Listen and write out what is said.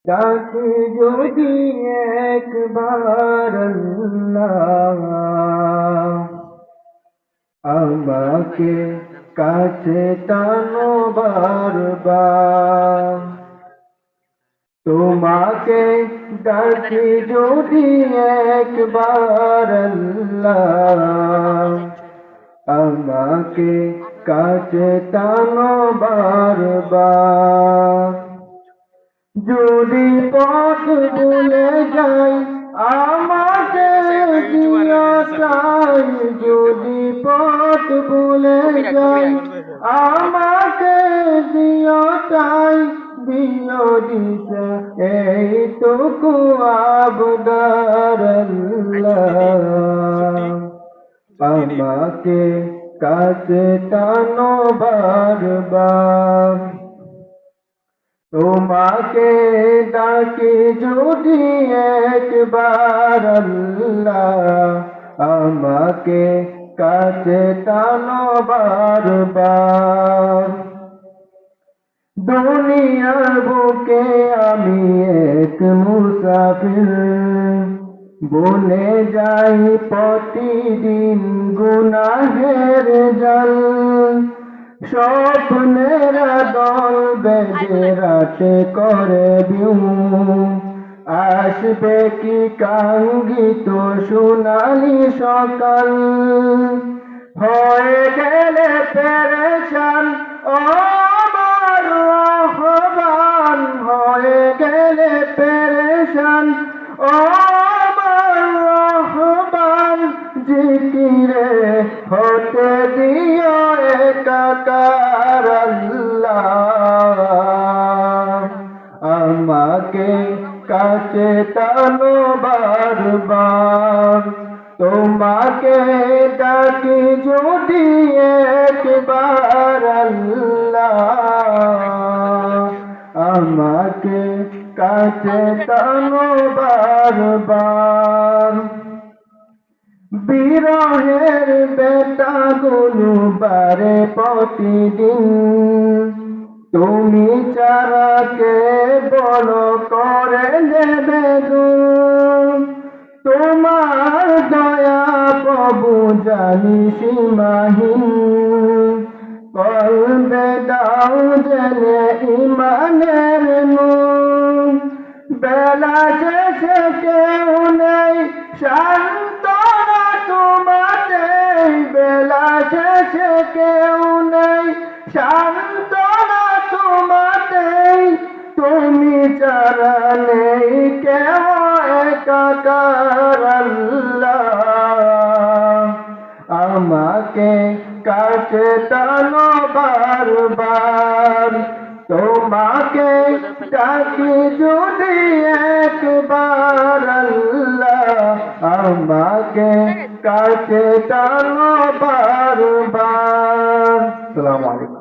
ডাকি যদি একবার আল্লাহ, আমাকে কাছে টানো বারবার। তোমাকে ডাকি যদি একবার আল্লাহ, আমাকে কাছে টানো বারবার। যদি পথ ভুলে যাই আমাকে দিও চাই, যদি পথ ভুলে যাই আমাকে দিও চাই, দিও দিশা এইটুকু আবদার আল্লাহ, আমাকে কাছে টানো বারবার। তোমাকে ডাকি যদি একবার আল্লাহ, আমাকে কাছে টানো বারবার। দুনিয়ার বুকে আমি এক মুসাফির, বনে যাই প্রতিদিন গুনাহের জাল। স্বপ্নের দল বেঁধে রাতে করে বিউ, আসবে কি কাঙ্গিত সোনালি সকাল। হয়ে গেলে পেরেশান ও আমার রহমান, হয়ে গেলে পেরেশান ও আমার রহমান। জিকিরে হতে দিও একাকার আল্লাহ, আমাকে কাছে টানো বারবার। তোমাকে ডাকি যদি একবার আল্লাহ, আমাকে কাছে টানো বারবার। বিরহের বেতাগুলো বারে প্রতিদিন, তুমি চারাকে বড় করে নেবে দূর। তোমার দয়া প্রভু জানি সীমাহীন, কলবে দাও জেলে ইমানের নূর। বেলা শেষে কেউ নেই সান্ত্বনা তোমাতে, বেলা শেষে কেউ নেই সান্ত্বনা তোমাতে। তুমি ছাড়া নেই কেউ একাকার আল্লাহ, আমাকে কাছে টানো বারবার। তোমাকে ডাকি যদি একবার আল্লাহ, আমাকে কাছে টানো বারবার। আসসালামু আলাইকুম।